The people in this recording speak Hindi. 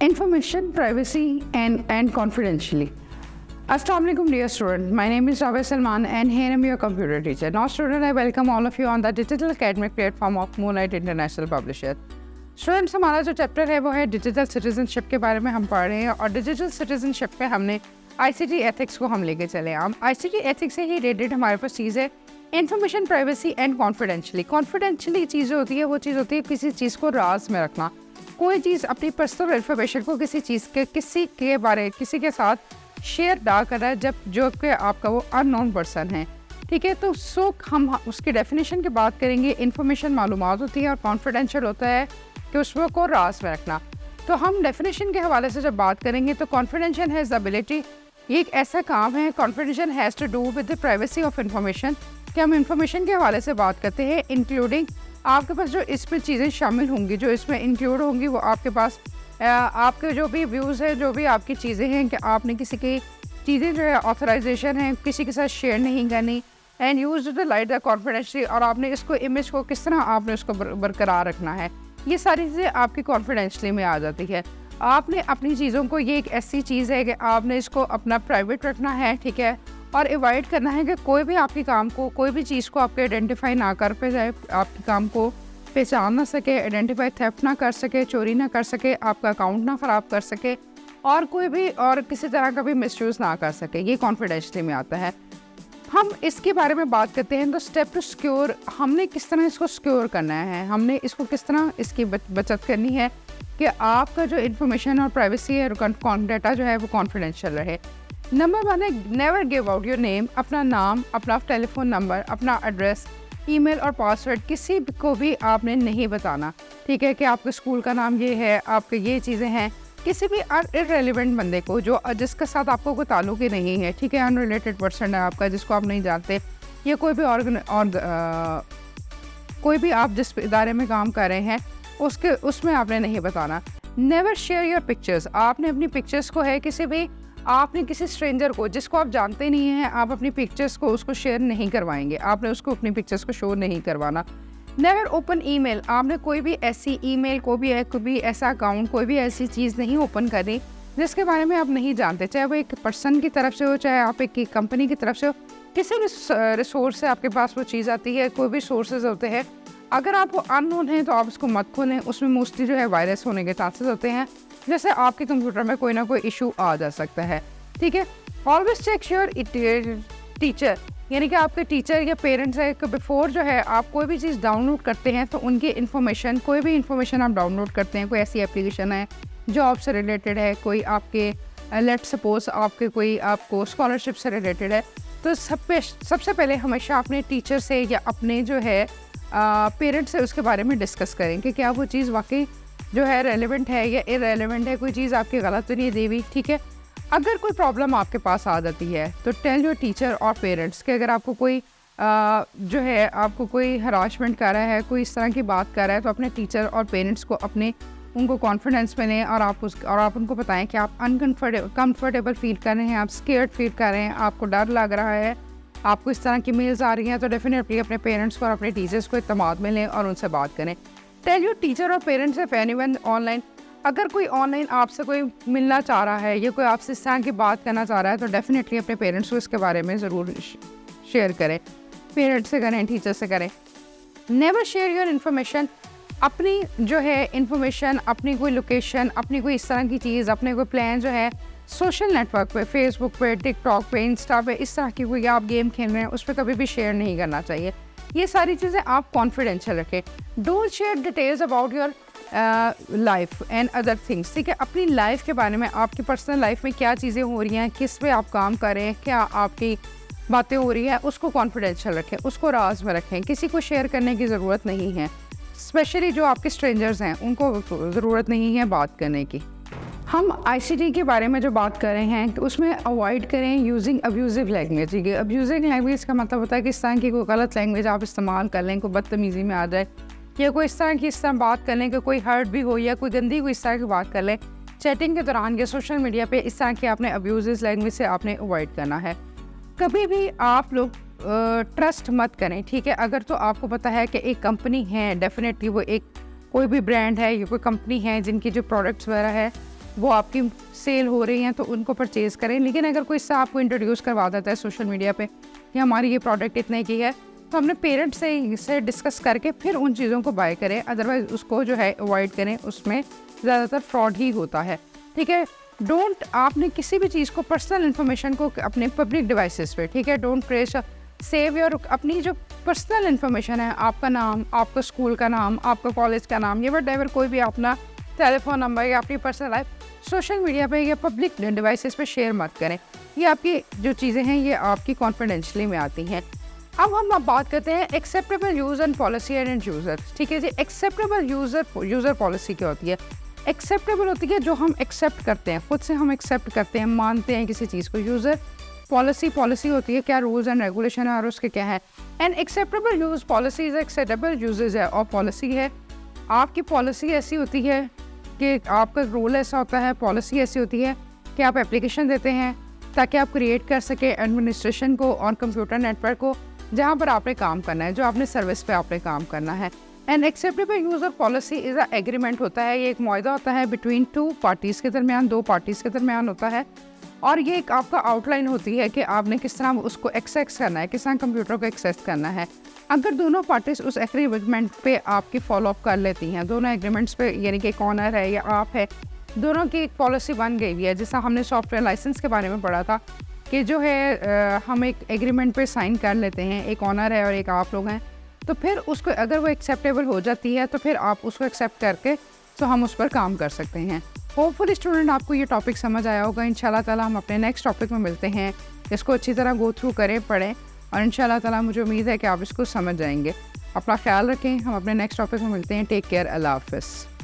Information, privacy and confidentially. Assalamu alaikum dear student. My name is Javed Salman and here I am your computer teacher. Now student, I welcome all of you on the digital academic platform of Moonlight International Publisher. Students, हमारा जो चैप्टर है वो है डिजिटल सिटीजनशिप के बारे में हम पढ़ रहे हैं और डिजिटल सिटीजनशिप पे हमने आईसीटी एथिक्स को हम लेके चले। हम आईसीटी एथिक्स से ही रिलेटेड हमारे पास चीज़ है information, privacy and confidentially. Confidentially चीज़ होती है वो चीज़ होती है किसी चीज़ को राज में रखना। कोई चीज़ अपनी पर्सनल इन्फॉर्मेशन को किसी के साथ शेयर ना करना जब जो कि आपका वो अननोन पर्सन है, ठीक है। तो हम उसकी डेफिनेशन की बात करेंगे। इन्फॉर्मेशन मालूमात होती है और कॉन्फिडेंशियल होता है कि उसमें को राज में रखना। तो हम डेफिनेशन के हवाले से जब बात करेंगे तो कॉन्फिडेंशियल हैज़ द एबिलिटी, ये एक ऐसा काम है, confidential has to do with the privacy of information, कि हम इंफॉर्मेशन के हवाले से बात करते हैं इंक्लूडिंग आपके पास जो इसमें चीज़ें शामिल होंगी, जो इसमें इंक्लूड होंगी, वो आपके पास आपके जो भी व्यूज़ है, जो भी आपकी चीज़ें हैं कि आपने किसी की चीज़ें जो है ऑथराइजेशन है किसी के साथ शेयर नहीं करनी and use the light the confidentiality, और आपने इसको इमेज को किस तरह आपने उसको बरकरार रखना है, ये सारी चीज़ें आपकी कॉन्फिडेंशियली में आ जाती है। आपने अपनी चीज़ों को, ये एक ऐसी चीज़ है कि आपने इसको अपना प्राइवेट रखना है, ठीक है, और अवॉइड करना है कि कोई भी आपके काम को, कोई भी चीज़ को आपके आइडेंटिफाई ना कर पे जाए, आपके काम को पहचान ना सके, आइडेंटिफाई थेफ्ट ना कर सके, चोरी ना कर सके, आपका अकाउंट ना ख़राब कर सके और कोई भी और किसी तरह का भी मिसयूज़ ना कर सके। ये कॉन्फिडेंशियली में आता है। हम इसके बारे में बात करते हैं तो स्टेप टू सिक्योर, हमने किस तरह इसको सिक्योर करना है, हमने इसको किस तरह इसकी बचत करनी है कि आपका जो इन्फॉर्मेशन और प्राइवेसी है, डाटा जो है वो कॉन्फिडेंशियल रहे। नंबर 1 है never give out your name, अपना नाम, अपना टेलीफोन नंबर, अपना एड्रेस, ईमेल और पासवर्ड किसी को भी आपने नहीं बताना, ठीक है, कि आपके स्कूल का नाम ये है, आपके ये चीज़ें हैं, किसी भी इररेलेवेंट बंदे को जो जिसके साथ आपको कोई ताल्लुक ही नहीं है, ठीक है, अनरिलेटेड पर्सन है आपका जिसको आप नहीं जानते, या कोई भी आप जिस इदारे में काम कर रहे हैं उसमें आपने नहीं बताना। नेवर शेयर योर पिक्चर्स, आपने अपनी पिक्चर्स को है आपने किसी स्ट्रेंजर को जिसको आप जानते नहीं हैं, आप अपनी पिक्चर्स को उसको शेयर नहीं करवाएंगे, आपने उसको अपनी पिक्चर्स को शो नहीं करवाना। नेवर ओपन ईमेल, आपने कोई भी ऐसी ईमेल कोई भी ऐसा अकाउंट, कोई भी ऐसी चीज़ नहीं ओपन करनी जिसके बारे में आप नहीं जानते, चाहे वो एक पर्सन की तरफ से हो, चाहे आप एक कंपनी की तरफ से हो, किसी भी रिसोर्स से आपके पास वो चीज़ आती है, कोई भी सोर्सेज होते हैं। अगर आप वो अननोन हैं तो आप उसको मत खोलें, उसमें मोस्टली जो है वायरस होने के चांसेस होते हैं, जैसे आपके कंप्यूटर में कोई ना कोई इशू आ जा सकता है, ठीक है। ऑलवेज चेक योर टीचर, यानी कि आपके टीचर या पेरेंट्स है कि बिफोर जो है आप कोई भी चीज़ डाउनलोड करते हैं तो उनकी इन्फॉर्मेशन, कोई भी इन्फॉर्मेशन आप डाउनलोड करते हैं, कोई ऐसी एप्लीकेशन है जॉब से रिलेटेड है, कोई आपके लेट सपोज आपको स्कॉलरशिप से रिलेटेड है, तो सबसे पहले हमेशा अपने टीचर से या अपने जो है पेरेंट्स से उसके बारे में डिस्कस करें कि क्या वो चीज़ वाकई जो है रेलेवेंट है या इररेलेवेंट है, कोई चीज़ आपकी गलत तो नहीं दी हुई, ठीक है। अगर कोई प्रॉब्लम आपके पास आ जाती है तो टेल योर टीचर और पेरेंट्स कि अगर आपको कोई जो है आपको कोई हरासमेंट कर रहा है, कोई इस तरह की बात कर रहा है, तो अपने टीचर और पेरेंट्स को उनको कॉन्फिडेंस में लें और आप उनको बताएं कि आप कंफर्टेबल फील कर रहे हैं, आप स्केर्ड फील कर रहे हैं, आपको डर लग रहा है, आपको इस तरह की मेल्स आ रही हैं, तो डेफिनेटली अपने पेरेंट्स को और अपने टीचर्स को इत्तेमाद में लें और उनसे बात करें। टेल योर टीचर और पेरेंट्स इफ एनीवन ऑनलाइन, अगर कोई ऑनलाइन आपसे कोई मिलना चाह रहा है या कोई आपसे इस तरह की बात करना चाह रहा है तो डेफिनेटली अपने पेरेंट्स को इसके बारे में ज़रूर शेयर करें, पेरेंट्स से करें, टीचर से करें। नेवर शेयर योर इन्फॉर्मेशन, अपनी जो है इन्फॉर्मेशन, अपनी कोई लोकेशन, अपनी कोई इस तरह की चीज़, अपने कोई प्लान जो है सोशल नेटवर्क पे, फेसबुक पे, टिकटॉक पे, इंस्टा पे, इस तरह की कोई आप गेम खेल रहे हैं उस पर कभी भी शेयर नहीं करना चाहिए। ये सारी चीज़ें आप कॉन्फिडेंशियल रखें। Don't share details about your life and other things, ठीक है। अपनी लाइफ के बारे में, आपकी पर्सनल लाइफ में क्या चीज़ें हो रही हैं, किस पे आप काम कर रहे हैं, क्या आपकी बातें हो रही हैं, उसको कॉन्फिडेंशियल रखें, उसको राज में रखें, किसी को शेयर करने की ज़रूरत नहीं है। स्पेशली जो आपके स्ट्रेंजर्स हैं उनको ज़रूरत नहीं है बात करने की। हम आईसीटी के बारे में जो बात कर रहे हैं कि उसमें अवॉइड करें using abusive language. Abusive language का मतलब होता है कि इस तरह की कोई गलत लैंग्वेज आप इस्तेमाल कर लें, कोई बदतमीज़ी में आ जाए या कोई इस तरह बात कर लें कि कोई हर्ट भी हो या कोई गंदी कोई इस तरह की बात कर लें चैटिंग के दौरान या सोशल मीडिया पे, इस तरह की आपने अब्यूजिव लैंग्वेज से आपने अवॉइड करना है। कभी भी आप लोग ट्रस्ट मत करें, ठीक है। अगर तो आपको पता है कि एक कंपनी है, डेफिनेटली वो एक कोई भी ब्रांड है या कोई कंपनी है जिनकी जो प्रोडक्ट्स वगैरह है वो आपकी सेल हो रही हैं तो उनको परचेज़ करें। लेकिन अगर कोई इससे आपको इंट्रोड्यूस करवा देता है सोशल मीडिया पे कि हमारी ये प्रोडक्ट इतने की है, तो अपने पेरेंट्स से इससे डिस्कस करके फिर उन चीज़ों को बाय करें, अदरवाइज़ उसको जो है अवॉइड करें, उसमें ज़्यादातर फ्रॉड ही होता है। ठीक है, डोंट आपने किसी भी चीज़ को, पर्सनल इन्फॉर्मेशन को अपने पब्लिक डिवाइसेस पे, ठीक है, डोंट प्रेस सेव योर, अपनी जो पर्सनल इन्फॉर्मेशन है, आपका नाम, आपका स्कूल का नाम, आपका कॉलेज का नाम, या वट कोई भी अपना टेलीफोन नंबर या अपनी पर्सनल लाइफ सोशल मीडिया पे या पब्लिक डिवाइसेस पे शेयर मत करें। ये आपकी जो चीज़ें हैं ये आपकी कॉन्फिडेंशियली में आती हैं। अब हम बात करते हैं acceptable use and policy end user. ठीक है जी, एक्सेप्टेबल यूज़र पॉलिसी क्या होती है? एक्सेप्टेबल होती है जो हम एक्सेप्ट करते हैं, खुद से हम एक्सेप्ट करते हैं, मानते हैं किसी चीज़ को। यूज़र पॉलिसी होती है क्या रूल्स एंड रेगुलेशन है और उसके क्या है। And acceptable use policy is acceptable usage है, और पॉलिसी है आपकी पॉलिसी ऐसी होती है कि आपका रूल ऐसा होता है, पॉलिसी ऐसी होती है कि आप एप्लीकेशन देते हैं ताकि आप क्रिएट कर सके एडमिनिस्ट्रेशन को और कंप्यूटर नेटवर्क को जहाँ पर आपने काम करना है, जो आपने सर्विस पे आपने काम करना है। And acceptable user policy is a agreement होता है, ये एक मुआहदा होता है बिटवीन टू पार्टीज़ के दरमियान, दो पार्टीज़ के दरमियान होता है, और ये एक आपका आउटलाइन होती है कि आपने किस तरह उसको एक्सेस करना है, किस तरह कंप्यूटर को एक्सेस करना है। अगर दोनों पार्टीज उस एग्रीमेंट पे आपकी फॉलो अप कर लेती हैं, दोनों एग्रीमेंट्स पे, यानी कि एक ऑनर है या आप है, दोनों की एक पॉलिसी बन गई हुई है, जैसा हमने सॉफ्टवेयर लाइसेंस के बारे में पढ़ा था कि जो है हम एक एग्रीमेंट पे साइन कर लेते हैं, एक ऑनर है और एक आप लोग हैं, तो फिर उसको अगर वो एक्सेप्टेबल हो जाती है तो फिर आप उसको एक्सेप्ट करके तो हम उस पर काम कर सकते हैं। होपफुली स्टूडेंट आपको ये टॉपिक समझ आया होगा। इंशाल्लाह ताला हम अपने नेक्स्ट टॉपिक में मिलते हैं, इसको अच्छी तरह गो थ्रू करें, पढ़ें, और इंशाल्लाह ताला मुझे उम्मीद है कि आप इसको समझ जाएंगे। अपना ख्याल रखें, हम अपने नेक्स्ट टॉपिक में मिलते हैं। टेक केयर, अल्लाह हाफ़िज़।